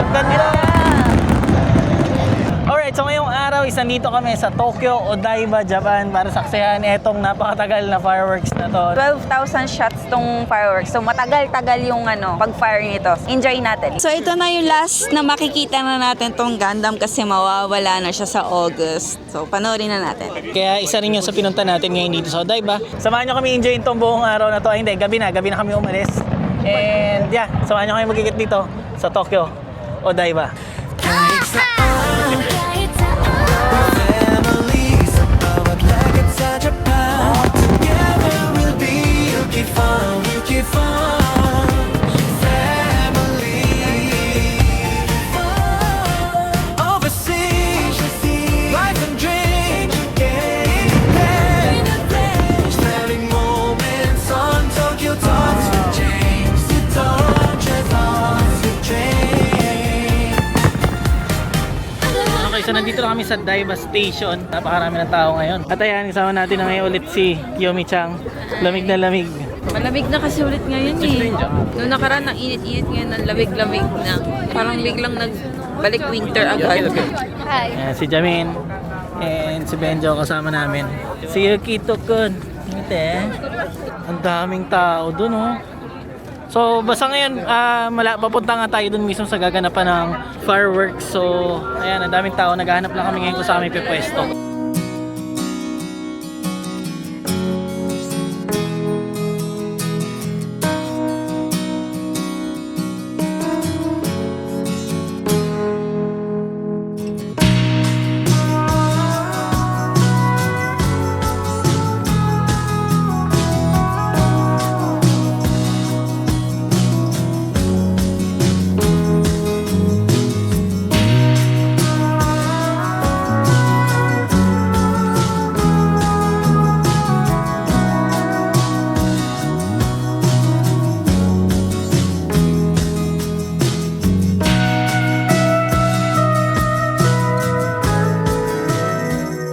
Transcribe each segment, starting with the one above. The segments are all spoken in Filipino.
Ganda! Alright, so ngayong araw is nandito kami sa Tokyo, Odaiba, Japan para saksihan etong napakatagal na fireworks na to. 12,000 shots tong fireworks. So matagal-tagal yung pag-fire nito. Enjoy natin. So ito na yung last na makikita na natin tong Gundam kasi mawawala na siya sa August. So panoorin na natin. Kaya isa rin yung sa pinunta natin ngayon dito sa Odaiba. Samahan nyo kami enjoy itong buong araw na to. Ay, hindi, gabi na kami umalis. And yeah, samahan nyo kami magkikit dito sa Tokyo, Odaiba. So nandito na kami sa Odaiba Station. Napakarami ng tao ngayon. At ayan, kasama natin na ngayon ulit si Kiyomi-chan. Lamig na lamig. Malamig na kasi ulit ngayon eh. Noong nakaraan, ang init-init ngayon, ang lamig-lamig na. Parang biglang nagbalik winter agad. Hi! Ayan, si Jamin. And si Benjo kasama namin. Si Yukito-kun. Ang daming tao dun, oh. So basta ngayon papunta nga tayo dun mismo sa gaganapan ng fireworks. So ayan, ang daming tao, naghahanap lang kami ngayon kung saan kami pipwesto.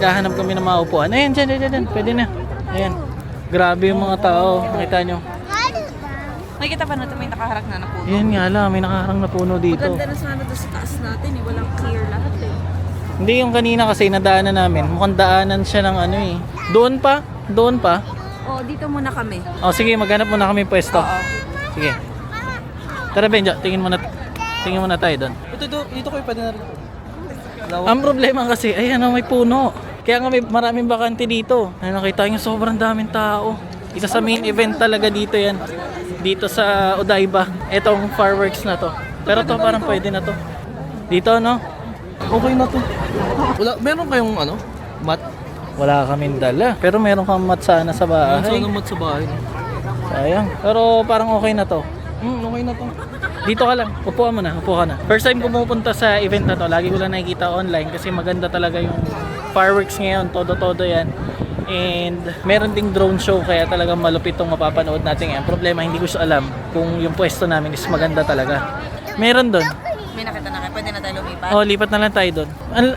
Hanap kami ng mga upuan. Ayan, dyan. Pwede na. Ayan. Grabe yung mga tao. Nakita nyo. Nakikita pa natin may nakaharap na puno. Ayan nga lang. May nakaharang na puno dito. Maganda na sana doon sa taas natin eh. Walang clear lahat eh. Hindi, yung kanina kasi nadaanan namin. Mukhang daanan siya ng ano eh. Doon pa. Oh, dito muna kami. Oh, sige, maghanap muna kami pwesto. Oo. Sige. Tara, Benjo. Tingin muna tayo doon. Dito ko pwede na rin. Ang problema kasi, ayan oh, may puno. Kaya nga may maraming bakante dito. Ay, nakita nyo, sobrang daming tao. Isa sa main event talaga dito yan. Dito sa Odaiba. Etong fireworks na to. Pero to parang pwede na to. Dito, no? Okay na to. Meron kayong mat? Wala kaming dala. Pero meron kang mat sana sa bahay. Sana mat sa bahay. Sayang. Pero parang okay na to. Okay na to. Dito ka lang. Upo ka na. First time ko pumupunta sa event na to. Lagi ko lang nakikita online kasi maganda talaga yung fireworks ngayon. Todo-todo yan. And meron ding drone show kaya talagang malupit itong mapapanood natin ngayon. Problema, hindi ko siya alam kung yung pwesto namin is maganda talaga. Meron doon. May nakita na kayo. Pwede na tayo lumipat. Oh, lipat na lang tayo doon.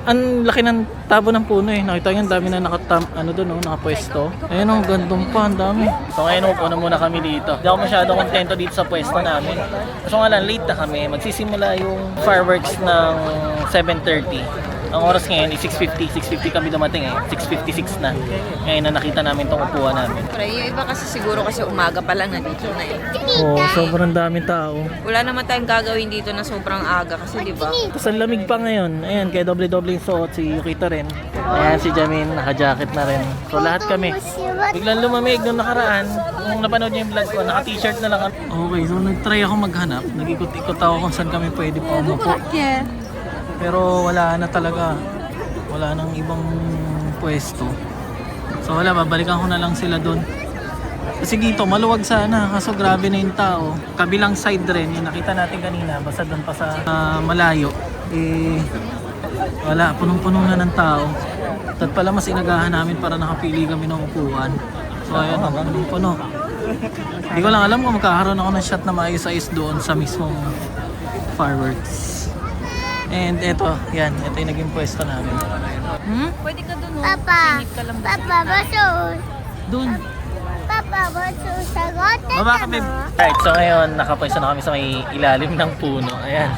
Ang laki ng tabo ng puno eh. Nakita nyo, ang dami na nakapwesto. Ayun, ang gandong pa, ang dami. So ngayon, upo na muna kami dito. Hindi ako masyado kontento dito sa pwesto namin. Kaso nga lang, late na kami. Magsisimula yung fireworks ng 7:30. Ang oras ngayon is 6:50 kami dumating eh. 6:56 na. Ngayon na nakita namin itong upuan namin. Pero yung iba kasi siguro kasi umaga pa lang nandito na eh. Oh, sobrang daming tao. Wala naman tayong gagawin dito na sobrang aga kasi di ba? Tapos ang lamig pa ngayon. Ayan, kaya doble-doble yung suot. Si Yukito rin. Ayan, si Jamin, naka-jacket na rin. So lahat kami. Biglang lumamig nung nakaraan. Kung napanood niyo yung vlog ko, naka-t-shirt na lang kami. Okay, so nag-try ako maghanap. Nag-ikot-ikot ako kung saan kami pwede pa umupo. Pero wala na talaga. Wala nang ibang pwesto. So wala, babalikan ko na lang sila doon. Kasi dito, maluwag sana. Kaso grabe na yung tao. Kabilang side rin, yung nakita natin kanina. Basta doon pa sa malayo. Wala, punong-puno na ng tao. At pala mas inagahan namin para nakapili kami ng upuan. So ayun, punong-puno. Hindi ko lang alam kung magkakaroon ako ng shot na maayos-ayos doon sa mismong fireworks. And ito, yan. Ito yung naging pwesto namin. Pwede ka dun. Papa, baso. Doon. Papa, baso. Sagot Baba kami. Alright, so ngayon nakapwesto na kami sa may ilalim ng puno. Ayan.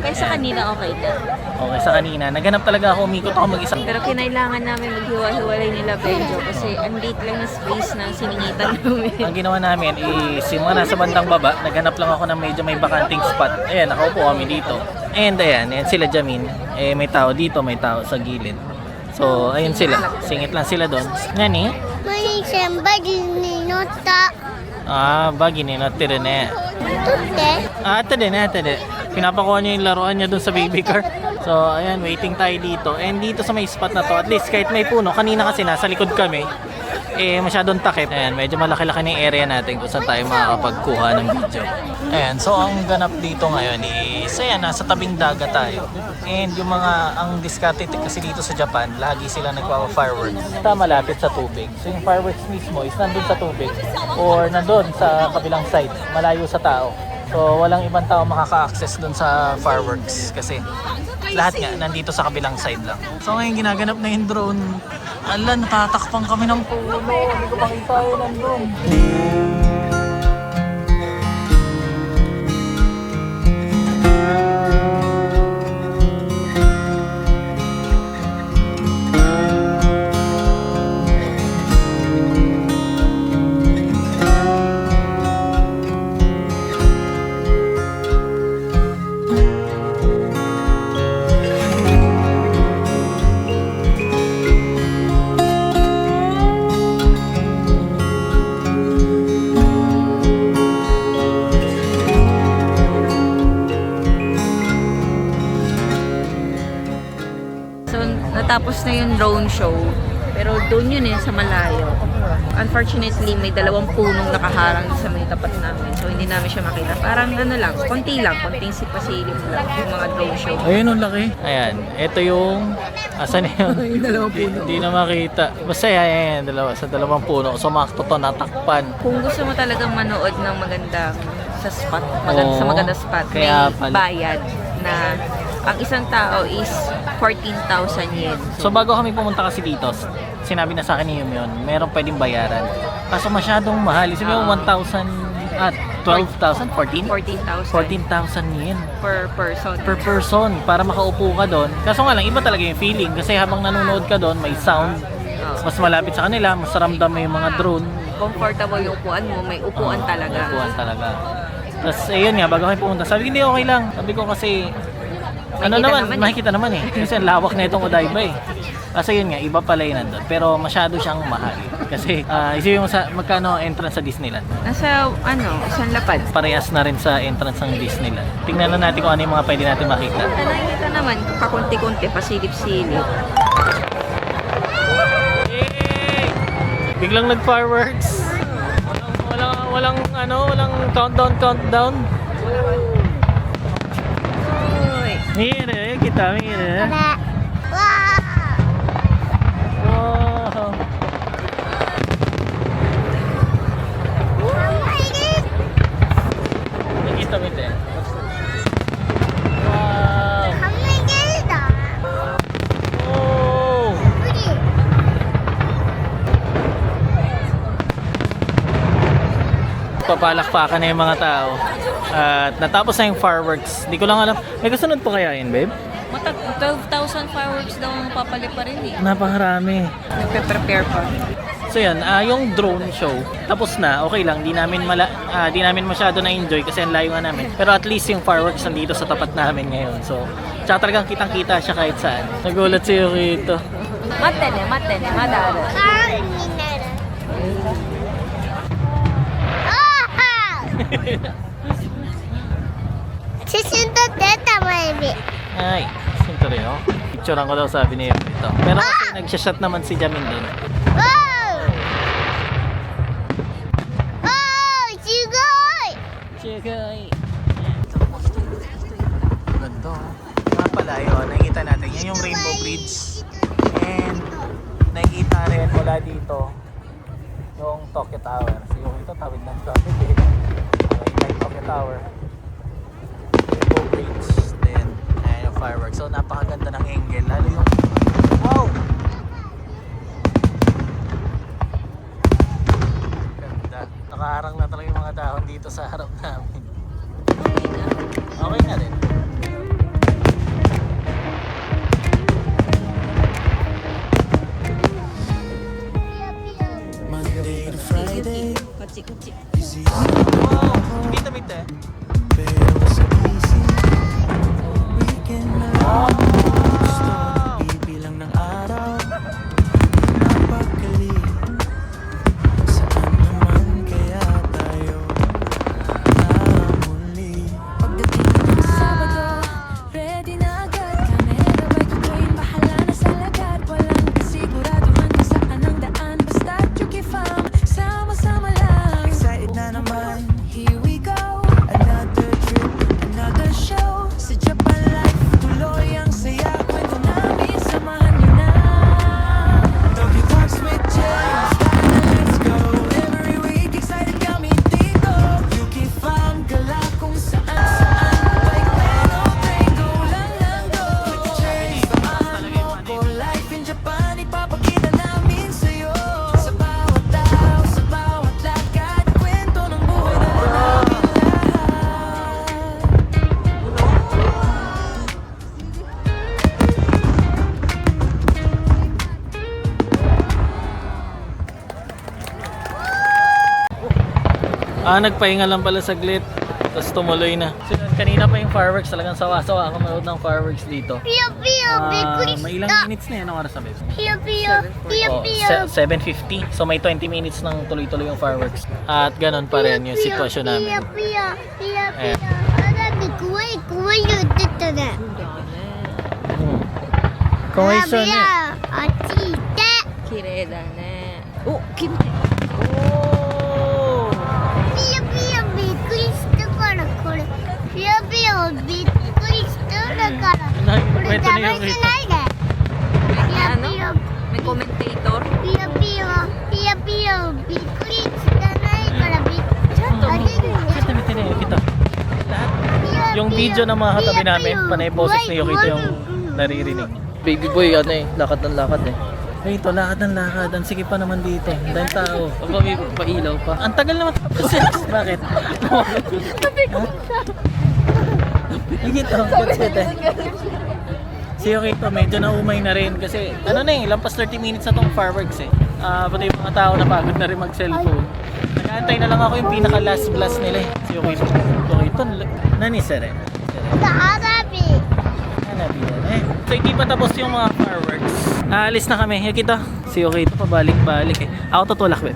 Kaysa kanina okay na. Okay, sa kanina, naganap talaga ako, umikot ako mag-isa. Pero kinailangan namin maghiwa-hiwalay nila Benjo kasi ang liit lang na space na siningitan namin. Ang ginawa namin is yung mga nasa bandang baba, naghanap lang ako ng medyo may bakanting spot. Ayan, nakaupo kami dito. And ayan sila Jamin. May tao dito, may tao sa gilid. So, ayun sila. Singit lang sila doon. Nani? May siyamba gininota. Bagi ni natira na. Tute. Ito din. Pinapakuha niya yung laruan niya doon sa baby car. So, ayan, waiting tayo dito. And dito sa may spot na to, at least kahit may puno, kanina kasi nasa likod kami, masyadong takip. Ayan, medyo malaki-laki na yung area natin kung saan tayo makakapagkuha ng video. Ayan, so ang ganap dito ngayon is, ayan, nasa tabing dagat tayo. And yung ang diskarte kasi dito sa Japan, lagi sila nagpa-fireworks. Malapit sa tubig. So yung fireworks mismo is nandun sa tubig or nandun sa kabilang side, malayo sa tao. So walang ibang tao makaka-access dun sa fireworks kasi lahat nga nandito sa kabilang side lang. So ngayon ginaganap na yung drone. Ala, natatakpan kami ng puno. Hindi ko makita yun nandun. Natapos na yung drone show, pero doon yun sa malayo. Unfortunately, may 2 punong nakaharang sa may tapat namin. So, hindi namin siya makita. Parang konting sipasilip lang yung mga drone show. Ayun, ang laki. Ayan, ito yung, asan yun? Yung 2 puno. Hindi na makita. Basta yan, sa 2 puno. So, makto to, natakpan. Kung gusto mo talagang manood ng magandang sa spot, Oo, sa maganda spot, may kaya pala. bayad na ang isang tao is 14,000 yen. So bago kami pumunta kasi dito, sinabi na sa akin ni Yum yun, meron pwedeng bayaran. Kaso masyadong mahal. Isipin mo 1,000 at 12,000, 14? 14,000 14,000 yen per person. per person para makaupo ka doon. Kaso nga lang, iba talaga yung feeling. Kasi habang nanonood ka doon, may sound. Mas malapit sa kanila, mas ramdam mo yung mga drone. Comfortable yung upuan mo, may upuan talaga. May upuan talaga. Tapos ayun nga, bago kami pumunta, sabi ko, hindi okay lang. Sabi ko kasi, makikita naman eh. Kasi ang lawak na itong Odaiba eh. Kasi yun nga, iba pala yun nandun. Pero masyado siyang mahal. Kasi isipin mo magkano entrance sa Disneyland. Nasa, isang lapad. Parehas na rin sa entrance ng Disneyland. Tingnan na natin kung ano yung mga pwede natin makita. Nakikita naman, pakunti-kunti, pasilip-silip. Yay! Biglang nag-fireworks. Walang countdown. Mira, kita, mira. Wow. Wow. Nakita mo ito. Wow. Oh. Papalakpakan na yung mga tao. At natapos na yung fireworks. Di ko lang alam. May kasunod pa kaya yun, babe? 12,000 fireworks daw ang papali pa rin eh. Napakarami. Nagpe-prepare pa. So yan, yung drone show, tapos na, okay lang, di namin masyado na-enjoy kasi ang layo nga namin. Pero at least yung fireworks nandito sa tapat namin ngayon. So, tsaka talagang kitang-kita siya kahit saan. Nagulat siya rito. Matene, madara. Ay, sinto rin oh. Picturean ko daw sabi niya ito. Pero kasi nagsashot naman si Jamin doon. Chigay! Ganda oh. Nga pala yun, nakikita natin. Yan yung Rainbow Bridge. And nakikita rin mula dito yung Tokyo Tower. So yung ito tawid ng traffic eh. Nakikita yung Tokyo Tower. Rainbow Bridge. Then, ayan yung fireworks. So napakaganda ng angle. Lalo yung... Wow! Ganda. Nakaharang na talaga yung mga dahon dito sa harap namin. Okay na rin. Nagpahinga lang pala saglit. Tapos tumuloy na. So, kanina pa yung fireworks. Talagang sawa-sawa ako manood ng fireworks dito. Pio, pio, big May ilang minutes na yun. Anong oras na ba? Pio, pio, pio, Oh, pio. 7:50. So may 20 minutes ng tuloy-tuloy yung fireworks. At ganun pa rin yung sitwasyon namin. Pio, pio, pio, Ayan. pio. Arabi, kuway, kuway yung dito na. Kung may son eh. Achite. Kireda ne. Oh, kimchi. Oh! Pio, pio, びっくりしたからこれ。ピヨピヨびっくりしただから。これ邪魔しないで。ピヨピヨ。 May commentator. ピヨピヨ。ピヨピヨびっくりしたないからびっちょっとあれるね。 Kita kita. Yung video na mga katabi namin, panay boses ni Yokito yung naririnig. Baby boy, ano eh, lakad ng lakad eh. Ay, ito, lakad ng lakad. Ang sige pa naman dito. Ang daming tao. Aba, may pailaw pa. Ang tagal naman. Bakit? Higit ang konsete. Si Yokito medyo naumay na rin kasi ano na eh, lampas 30 minutes na tong fireworks eh. Pati yung mga tao napagod na rin mag-cellphone. Nag-aantay na lang ako yung pinaka last blast nila eh. Si Yokito. Yokito, nani sere? アラビ。 Hanabi yan eh. So hindi pa tapos yung mga fireworks. Aalis na kami. Yokito. Si Yokito pabalik-balik eh. Ako tutulak ba?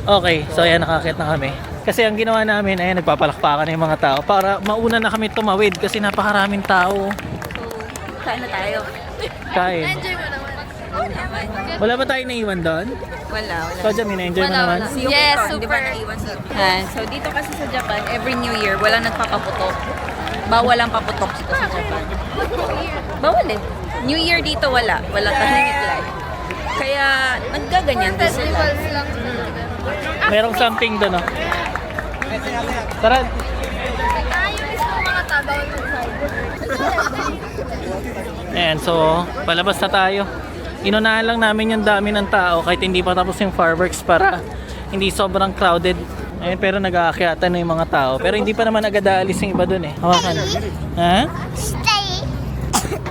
Okay, so ayan, nakakit na kami. Kasi ang ginawa namin, ayan, nagpapalakpakan na yung mga tao para mauna na kami tumawid kasi napakaraming tao. Kain na tayo. Kain. Wala ba tayong naiwan doon? Wala. So, Jamie, na-enjoy mo naman? Si Yokito, Yes, di ba super. naiwan si So dito kasi sa Japan, every New Year, walang nagpapaputok. Bawal ang paputok dito sa Japan. Bawal eh. New Year dito wala. Wala tayong live. Kaya naggaganyan din sila. Merong something doon, no? Tara. Ayan, so, palabas na tayo. Inunahan lang namin yung dami ng tao kahit hindi pa tapos yung fireworks para hindi sobrang crowded. Ayun, pero nag-aakyatan na yung mga tao. Pero hindi pa naman agad aalis yung iba dun eh. Hawakan. Ha? したい。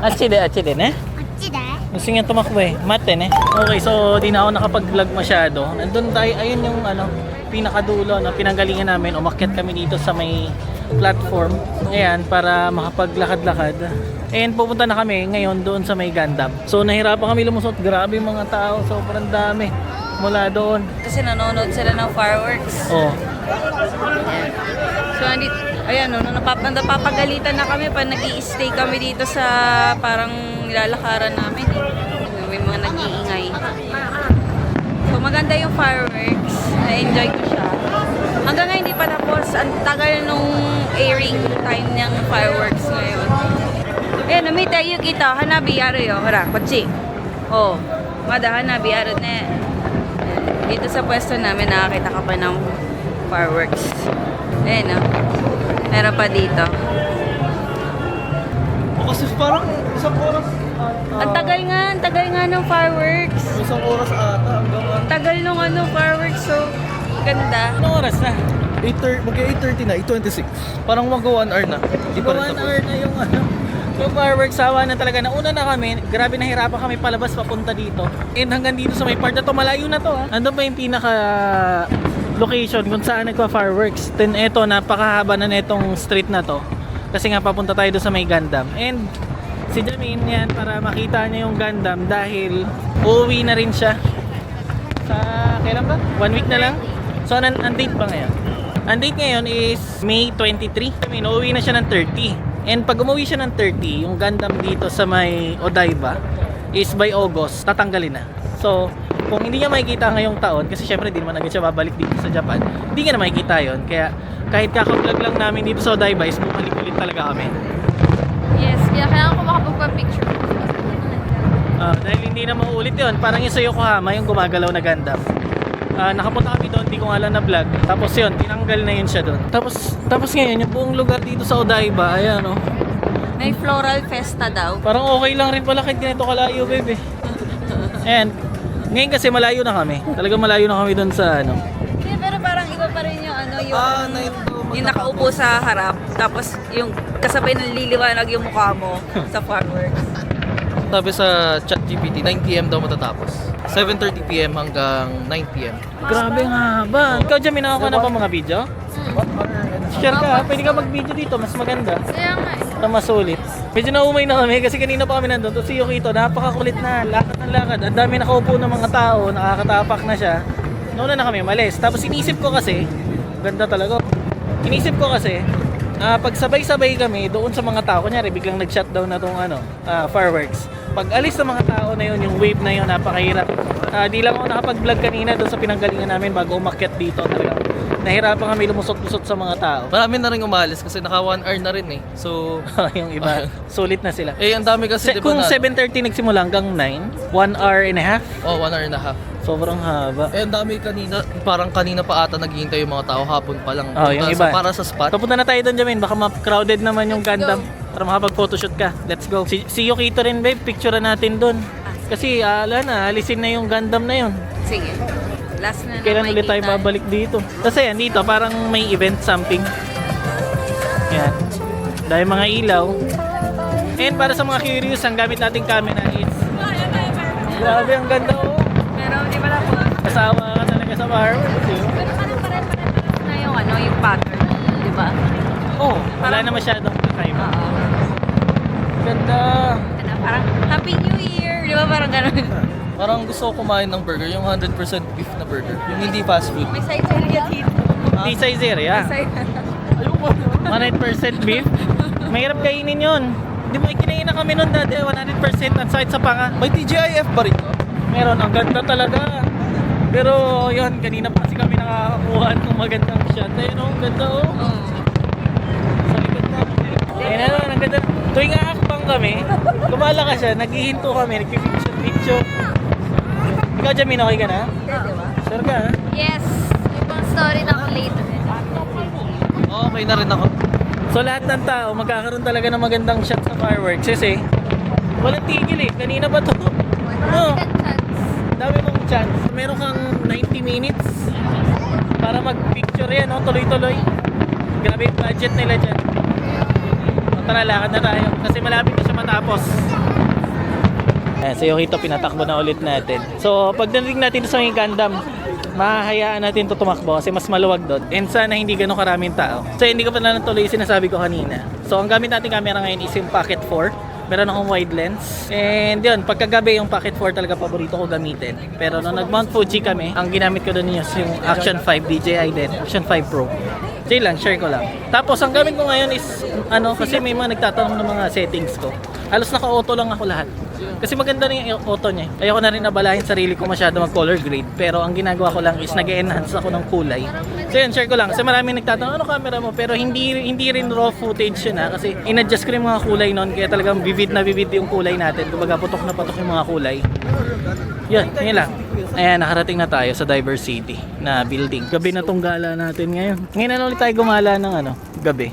Achide, ne? こっちで。 Gusto niya tumakbo eh. Mate, ne? Okay, so di na ako nakapag-vlog masyado. Nandun tayo, ayun yung ano, pinakadulo, no? Pinanggalingan namin. Umakyat kami dito sa may platform. Ayan, para makapaglakad-lakad. And pupunta na kami ngayon doon sa may Gundam. So nahirapan kami lumusot. Grabe yung mga tao. Sobrang dami. Mula doon. Kasi nanonood sila ng fireworks. Oh. So, ayan, napapagalitan na kami pa nag-i-stay kami dito sa parang nilalakaran namin eh. May mga nag-iingay. So, maganda yung fireworks. Na-enjoy ko siya. Hanggang ngayon hindi pa tapos. Ang tagal nung airing time ng fireworks ngayon. Ayan, namita yung kita. Hanabi yaro yo. Hara, kotsi. Oh, mada hanabi yaro ne. Dito sa pwesto namin nakakita ka pa ng fireworks. Ayan, no? Meron pa dito. Kasi parang isang oras. Ang tagal nga ng fireworks. Isang oras ata hanggang Tagal nung fireworks, so ganda. Anong oras na? 8:30 na, 8:26. Parang mag-1 hour na. Di pa rin 1 tapos. hour na yung ano. Yung fireworks, sawa na talaga. Nauna na kami, grabe nahirapan kami palabas papunta dito. And hanggang dito sa may part na to, malayo na to. Nandun pa yung pinaka location kung saan nagpa-fireworks. Then eto, napakahaba na netong street na to. Kasi nga papunta tayo doon sa may Gundam. And si Jamin yan para makita niya yung Gundam dahil uuwi na rin siya. Sa kailan ba? 1 week na lang? So ang date ba ngayon? Ang date ngayon is May 23. I mean, uuwi na siya ng 30. And pag umuwi siya ng 30, yung Gundam dito sa may Odaiba is by August, tatanggalin na. So, kung hindi niya makikita ngayong taon, kasi syempre di naman agad siya babalik dito sa Japan, hindi niya na makikita yon. Kaya kahit kaka-vlog lang namin dito sa Odaiba is bumalik ulit talaga kami. Yes, kaya kailangan ko makapagpa-picture. Dahil hindi na mauulit yon. Parang yung sa Yokohama, yung gumagalaw na Gundam. Nakapunta kami doon, di ko nga lang na vlog. Tapos yun, tinanggal na yun siya doon. Tapos ngayon, yung buong lugar dito sa Odaiba, ayan o. May floral festa daw. Parang okay lang rin pala kahit ganito kalayo, bebe. And ngayon kasi malayo na kami. Talagang malayo na kami doon sa ano. Yeah, pero parang iba pa rin yung ano, yung na nakaupo sa harap. Tapos yung kasabay ng liliwanag yung mukha mo sa fireworks. Sabi sa ChatGPT, 9 PM daw matatapos. 7:30 PM hanggang 9 PM. Grabe nga ba? Ikaw dyan, minaka ka na ba mga video? Share ka, pwede ka mag-video dito, mas maganda. Kaya nga Na mas sulit. Medyo naumay na kami kasi kanina pa kami nandun. Tapos si Yukito, napakakulit na. Lakad ng lakad. Ang dami nakaupo ng mga tao. Nakakatapak na siya. Nauna na kami malis. Tapos inisip ko kasi, ganda talaga. Inisip ko kasi, pag sabay-sabay kami doon sa mga tao, kunyari biglang nag-shutdown na tong fireworks. Pag alis ng mga tao na yun, yung wave na yun, napakahirap. Di lang ako nakapag-vlog kanina doon sa pinanggalingan namin bago umakyat dito. Talaga nahirapan kami lumusot-lusot sa mga tao. Marami na rin umalis kasi naka 1 hour na rin eh. So, Yung iba, sulit na sila. ang dami kasi di ba Kung na? 7:30 nagsimula hanggang 9, 1 hour and a half, Oh, 1 hour and a half. sobrang haba. Ang dami kanina, parang kanina pa ata naghihintay yung mga tao hapon pa lang. Oh, yung iba. Para sa spot. Papunta na tayo doon, Jamin. Baka crowded naman yung Gundam. Para makapag-photoshoot ka. Let's go. Si Yukito rin, babe. Picturean natin doon. Kasi, ala na. Alisin na yung Gundam na yun. sige. Last na Kailan ulit tayo babalik dito? Kasi yan, dito, parang may event something. Yan. Dahil mga ilaw. And para sa mga curious, ang gamit nating camera is... Grabe, ang ganda oh. Pero di ba lang po? Kasama ka talaga sa fireworks. Pero parang pare-pare na yung ano, yung pattern. Di ba? Oh, wala na masyadong kakaiba. Oo. Ganda. Ano, parang Happy New Year. Di ba parang gano'n? Parang gusto ko kumain ng burger, yung 100% beef na burger. Yung hindi fast food. May Saizeriya dito. Di Saizeriya. 100% beef. Mahirap kainin yun. Di ba kinain na kami nun dati, 100% at sakit sa panga. May TGIF ba rin? Meron, ang ganda talaga. Pero yun, kanina pa kasi kami nakakakuha ng magandang shot. Ayun oh, ang ganda oh. Sa likod na. Ayun ano, ang ganda. Tuwing aakbang kami, gumala ka siya, naghihinto kami, nagpipicture. Ikaw, Jamin, okay ka na? Sure ka, ha? Yes. Ibang story na ako later. Okay na rin ako. So lahat ng tao magkakaroon talaga ng magandang shot sa fireworks kasi walang tigil eh. Kanina ba to? No. Dami mong chance. Meron kang 90 minutes para mag-picture yan, no? Tuloy-tuloy. Grabe yung budget nila dyan. So, tara, lakad na tayo kasi malapit na siya matapos. Ayan, so yung ito pinatakbo na ulit natin. So pag narinig natin sa mga Gundam, mahahayaan natin ito tumakbo kasi mas maluwag doon. And sana hindi ganun karaming tao. So hindi ko pa na natuloy yung sinasabi ko kanina. So ang gamit natin camera ngayon is yung Pocket 4. Meron akong wide lens. And yun, pagkagabi yung Pocket 4 talaga paborito ko gamitin. Pero nung nag-Mount Fuji kami, ang ginamit ko doon yung Action 5 DJI din. Action 5 Pro. So yun lang, share ko lang. Tapos ang gamit ko ngayon is, kasi may mga nagtatanong ng mga settings ko. Halos naka-auto lang ako lahat. Kasi maganda rin yung auto niya. Ayoko na rin nabalahin sarili ko masyado mag-color grade. Pero ang ginagawa ko lang is nag-enhance ako ng kulay. So yun, share ko lang. Kasi maraming nagtatanong, ano camera mo? Pero hindi rin raw footage yun ha. Kasi in-adjust ko yung mga kulay noon. Kaya talagang vivid na vivid yung kulay natin. Kumbaga putok na putok yung mga kulay. Yun lang. Ayan, nakarating na tayo sa Diversity na building. Gabi na tong gala natin ngayon. Ngayon na ulit tayo gumala ng gabi.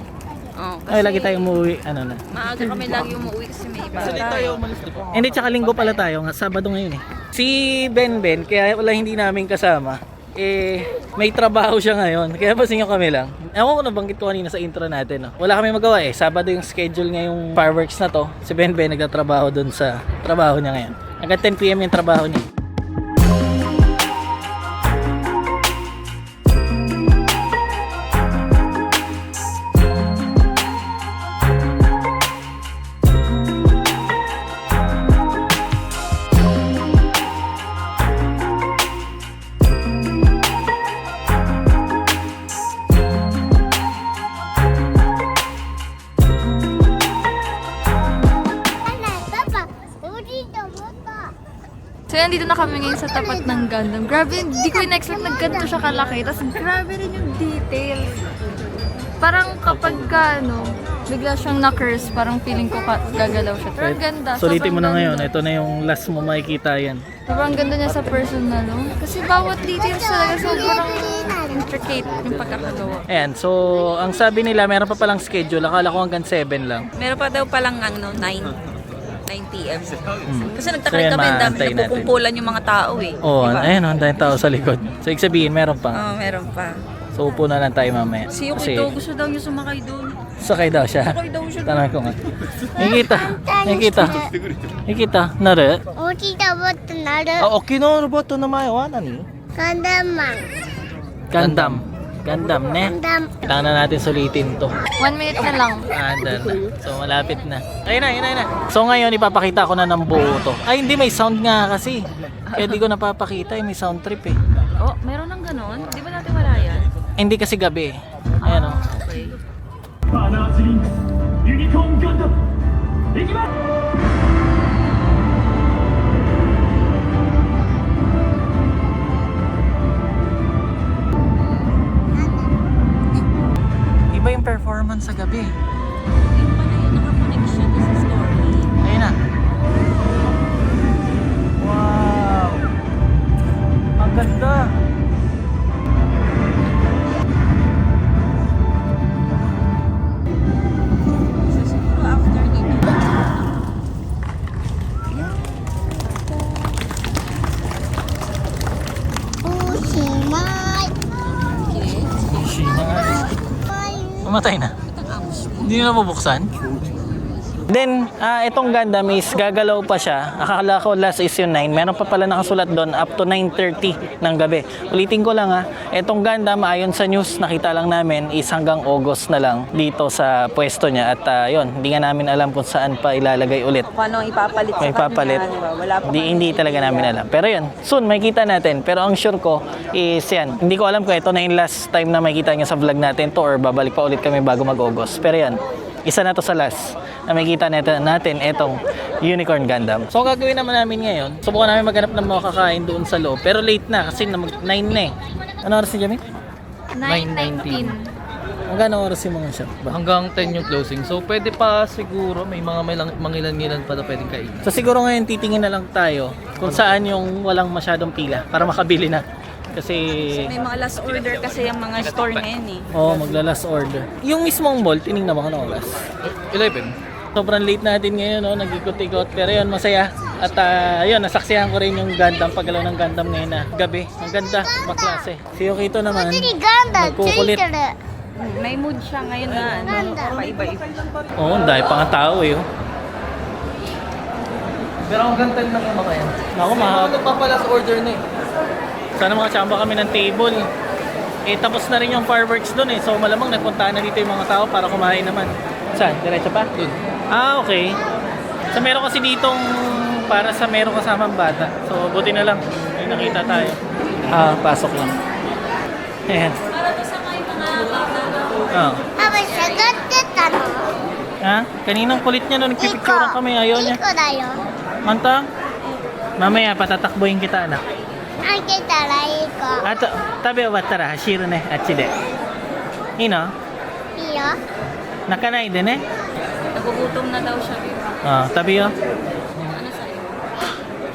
Oh, Ay, lagi tayong umuwi, maaga kami lagi umuwi kasi may iba. Kasi tayo umalis di ba? Hindi, tsaka linggo pala tayo. Sabado ngayon eh. Si Ben, kaya wala hindi namin kasama. May trabaho siya ngayon. Kaya pasin nyo kami lang. Ewan ko nabanggit ko kanina sa intro natin. No? Wala kami magawa eh. Sabado yung schedule niya yung fireworks na to. Si Ben nagtatrabaho dun sa trabaho niya ngayon. Hanggang 10 PM yung trabaho niya. nandito na kami ngayon sa tapat ng Gundam. Grabe, hindi ko in-expect na ganito siya kalaki. Tapos grabe rin yung details. Parang kapag bigla siyang na-curse, parang feeling ko gagalaw siya. Pero ang ganda. Sulitin mo na sobrang ngayon. ganda. Ito na yung last mo makikita yan. Sobrang ganda niya sa personal, no? Kasi bawat details talaga sobrang intricate yung pagkakagawa. Ayan, so ang sabi nila meron pa palang schedule. Akala ko hanggang 7 lang. Meron pa daw palang 9 p.m. Kasi So, nagtakal yan, kami, ang dami maantay natin. nagpukumpulan yung mga tao eh. Oo, Diba? ayun, ang daming tao sa likod. So, ibig sabihin, meron pa. Oo, meron pa. So, upo na lang tayo mamaya. Si Yuki daw, gusto daw niya sumakay doon. sakay daw siya. Sakay daw siya. Tanong ko nga. Nakikita. Nakikita. Nakikita. Nare? 大きいロボットなる Ah, okay no, robot to na mayawa na ni. ガンダムマン Gundam. Gundam, ガ ne? ンダム Kailangan na natin sulitin to. 1 minute na lang. Andar na. So, malapit na. Ayun na, ayun na, ayun na. So, ngayon, ipapakita ko na ng buo to. Ay, hindi, may sound nga kasi. Kaya di ko napapakita, may sound trip eh. Oh, meron ng ganon? Di ba natin wala yan? Hindi kasi gabi. Ayan o. Okay. バナーズリンクスユニコーンガンダム行きます Iba yung performance sa gabi. Yung pala yung nakakonnection sa story. Ayun na. Wow! Ang ganda! So siguro after dito. Mamatay na. Hindi na mabubuksan? Then, itong Gundam is gagalaw pa siya. Akala ko last is yung 9. Meron pa pala nakasulat doon up to 9:30 ng gabi. Ulitin ko lang itong Gundam ayon sa news nakita lang namin is hanggang August na lang dito sa pwesto niya. At yun, hindi nga namin alam kung saan pa ilalagay ulit. Paano ipapalit sa May papalit. kanya, di ba? Wala pa Hindi talaga namin alam. Pero yun, soon makikita natin. Pero ang sure ko is yan. Hindi ko alam kung ito na yung last time na makikita niya sa vlog natin to or babalik pa ulit kami bago mag-August. Pero yan, isa na to sa last na makikita natin itong Unicorn Gundam. So, ang gagawin naman namin ngayon, subukan namin maghanap ng mga kakain doon sa loob. Pero late na kasi 9 na eh. Ano oras si Jamie? 9:19. Magkano oras yung mga shop ba? Hanggang 10 yung closing. So pwede pa siguro, may mga mangilan-ngilan pa na pwedeng kainin. So siguro ngayon titingin na lang tayo kung saan yung walang masyadong pila para makabili na. Kasi May mga last order kasi yung mga store ngayon eh. magla-last order. Yung mismong mall, tinignan mo ko ng oras. 11. Sobrang late natin ngayon, nag-ikot-ikot. Pero yun, masaya. At yun, nasaksihan ko rin yung Gundam, paggalaw ng Gundam ngayon na gabi. Ang ganda, maklase. Si Yukito naman, こっちにガンダムつい Nagkukulit. てる May mood siya ngayon na paiba-iba. Oo, ang dahil pa nga tao eh. Pero hanggang 10 lang yung mga yan. Ako, mahaba. Nagpapalas order na eh. Sana makachamba kami ng table. Eh, tapos na rin yung fireworks doon eh. So, malamang nagpuntahan na dito yung mga tao para kumain naman. Saan? Diretso pa? Doon. Ah, okay. So, meron kasi ditong para sa meron kasamang bata. So, buti na lang. May nakita tayo. Pasok lang. Ayan. Ah. 多分下がってたの Ha? Kaninang kulit niya nung nagpipicturean kami. Ayaw いい niya. 子だよ Manta? Mamaya, patatakbuhin kita, anak. 開けたらいい子 Ato, tabi wattara, hashiru ne, achi de. Ino? いいよ Nakanay din eh. Nagugutom na daw siya. Babe. Tabi yo. Ano sa'yo?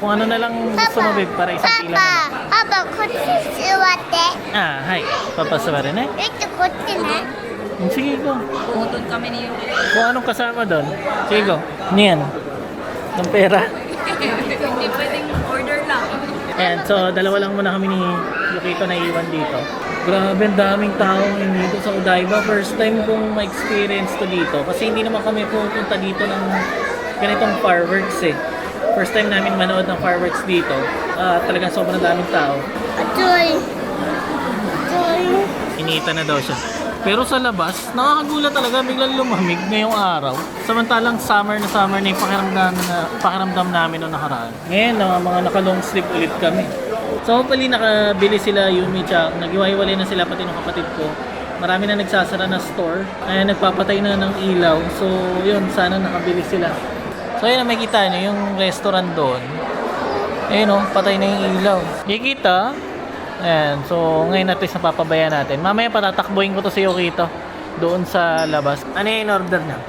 Kung ano na lang gusto mo, babe, para isang pila na. パパこっち座って Hai. Papasa rin eh. こっちね Sige, go. Pumutol kami ni Yuki. Kung anong kasama doon. Sige, go. Niyan. Ng pera. Hindi pwedeng order lang. Ayan, so dalawa lang muna kami ni Yukito na iwan dito. Grabe, ang daming tao ngayon dito sa Odaiba. First time kong ma-experience to dito. Kasi hindi naman kami pupunta dito ng ganitong fireworks eh. First time namin manood ng fireworks dito. Talagang sobrang daming tao. ちょいちょい Inita na daw siya. Pero sa labas, nakakagulat talaga, biglang lumamig ngayong araw. Samantalang summer na yung pakiramdam namin noong nakaraan. Ngayon, mga naka-long sleeve ulit kami. So, hopefully nakabili sila Yumi Chak. Naghiwa-hiwalay na sila pati ng kapatid ko. Marami na nagsasara na store. Ay, nagpapatay na ng ilaw. So, yun, sana nakabili sila. So, yun, makikita nyo yung restaurant doon. Ayun oh, patay na yung ilaw. Kikita. Ayan, so ngayon at least napapabayaan natin. Mamaya patatakbuhin ko to si Yukito doon sa labas. Ano yung order niya?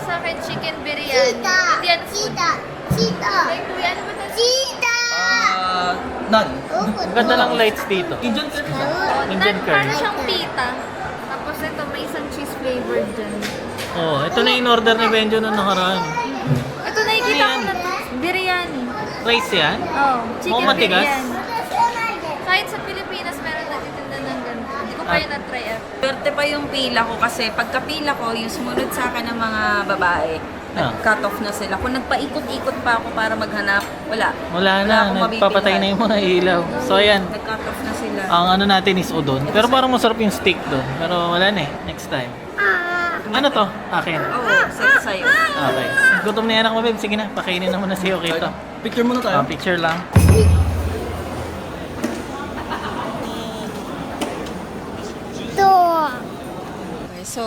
Sa akin, chicken biryani. Cheetah. Indian food. Cheetah. Cheetah. Ay, kuya, ano ba ito? Cheetah. None. Ang ganda ng lights dito. Indian curry. Indian curry. Parang siyang pita. Tapos ito, may isang cheese flavored dyan. Oh, ito na yung order ni Benjo nung nakaraan. Ito, nakikita ko na to. Biryani. Rice yan? Oh, chicken Mukhang matigas? biryani. Kahit sa Pilipinas, meron nagtitinda ng ganito. Hindi ko pa yun na-try ah. Swerte pa yung pila ko kasi pagkapila ko, yung sumunod sa akin ng mga babae, cut off na sila. Kung nagpaikot-ikot pa ako para maghanap, wala. Wala na, akong nagpapatay na yung mga ilaw. So ayan, Nag-cut off na sila. ang ano natin is udon. Pero parang masarap yung steak doon. Pero wala na eh, next time. Ano to? Akin. Oo, sa'yo. Okay. Gutom na yan ako, babe. Sige na, pakainin na muna si Yukito. Picture muna tayo. Picture lang. Ito. Okay, so,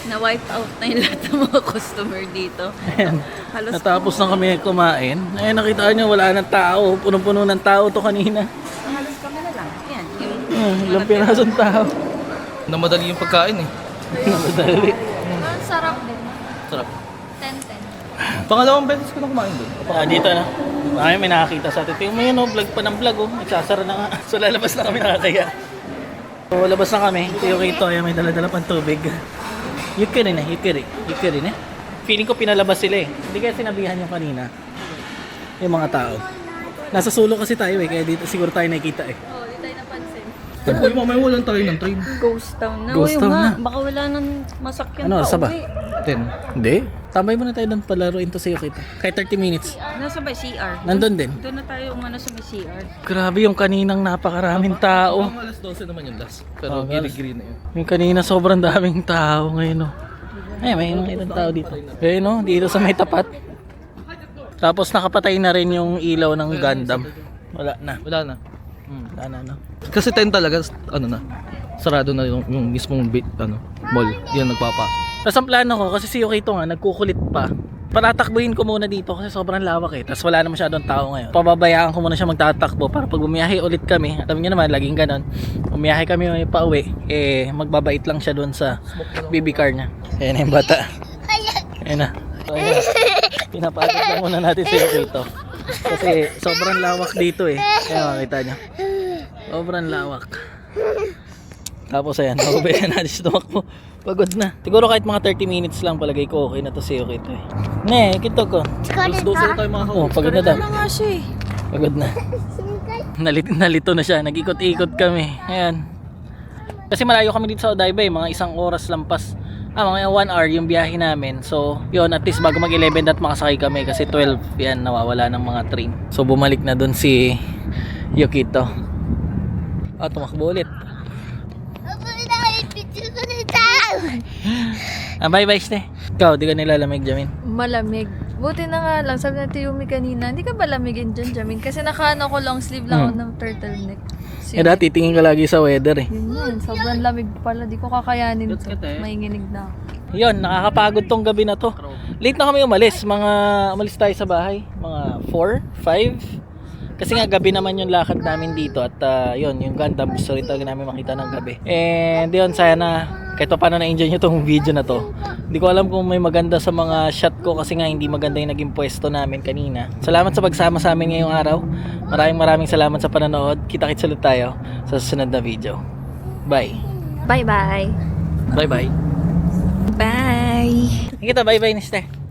na-wipe out na yung lahat ng mga customer dito. Ayan. Halos Natapos na kami kumain. Ayun, nakita nyo, wala ng tao. Punong-puno ng tao to kanina. halos kami na lang. Yan, yung Ilang pirasong tao. Namadali yung pagkain eh. Madali. Ang sarap din. Sarap. 10-10. Pangalawang beses ko na kumain doon. Dito na. Ay, may nakakita sa atin. Tingnan mo yun, oh, vlog pa ng vlog. Oh. Nagsasara na nga. So, lalabas na kami nakakaya. So, labas na kami. Yukito, ay may dala-dala pang tubig. Yukiri na, Yukiri na. Feeling ko pinalabas sila eh. Hindi kaya sinabihan yung kanina. Yung mga tao. Nasa sulo kasi tayo eh, kaya dito siguro tayo nakikita eh. Oh, di tayo napansin. Uy, mamaya walang tayo ng train. ghost town na. Ghost Uy, town nga, na. baka wala nang masakyan Ano, pa oras na ba? uwi. 10. Hindi. Tambay muna tayo doon palaruin to sa Yukito. Kahit 30 minutes. Nasa ba CR? Nandun din. Doon na tayo umano sa may CR. Grabe yung kaninang napakaraming tao. Pang alas 12 naman yung last. Oh, Pero giri-giri na yun. Yung kanina sobrang daming tao ngayon, oh. Ay, may mga ibang tao dito. Eh, no, dito sa may tapat. Tapos nakapatay na rin yung ilaw ng Gundam. Wala na. Wala na. Wala na, no. Kasi 10 talaga, ano na. Sarado na yung mismong mall. Yan nagpapa. Tapos ang plano ko, kasi si Yukito nga, nagkukulit pa. Patatakbuhin ko muna dito kasi sobrang lawak eh. Tapos wala na masyadong tao ngayon. Pababayaan ko muna siya magtatakbo para pag bumiyahe ulit kami. At alam niyo naman, laging ganon. Bumiyahe kami may pauwi, eh magbabait lang siya doon sa BB car niya. Ayan na yung bata. Ayan na. So, ayan na. Pinapagod lang muna natin si Yukito. Kasi sobrang lawak dito eh. Ayan, makita niyo. Sobrang lawak. Tapos ayan, mababayan natin siya tumakbo. Pagod na. Siguro kahit mga 30 minutes lang palagay ko okay na to si Yukito eh. Ne, kito ko. Alas 12 na tayo mga Oh, pagod na daw. Ano nga siya eh? Pagod na. Nalito na siya. Nag-ikot-ikot kami. Ayan. Kasi malayo kami dito sa Odaiba eh. Mga 1 oras lampas. Mga 1 hour yung biyahe namin. So, yun, at least bago mag-11 at makasakay kami. Kasi 12, yan, nawawala ng mga train. So, bumalik na dun si Yukito. Tumakbo ulit. Bye-bye, Ste. Ikaw, di ka nilalamig, Jamin? Malamig. Buti na nga lang, sabi natin Yumi kanina, hindi ka ba lamigin dyan, Jamin? Kasi nakaano ko long sleeve lang ako ng turtleneck. Eh, dati tingin ka lagi sa weather eh. Yun yun, sobrang lamig pala. Di ko kakayanin to. eh. Mainginig na ako. Yun, nakakapagod tong gabi na to. Late na kami umalis. Umalis tayo sa bahay. Mga 4, 5. Kasi nga gabi naman yung lakad namin dito. At yun, yung Gundam gusto rin talaga namin makita ng gabi. And yun, sana kahit pa paano na-enjoy nyo tong video na to. Hindi ko alam kung may maganda sa mga shot ko kasi nga hindi maganda yung naging pwesto namin kanina. Salamat sa pagsama sa amin ngayong araw. Maraming salamat sa panonood. Kita-kits ulit tayo sa susunod na video. Bye. Bye-bye. Bye-bye. Bye! Kita, bye-bye, Niste.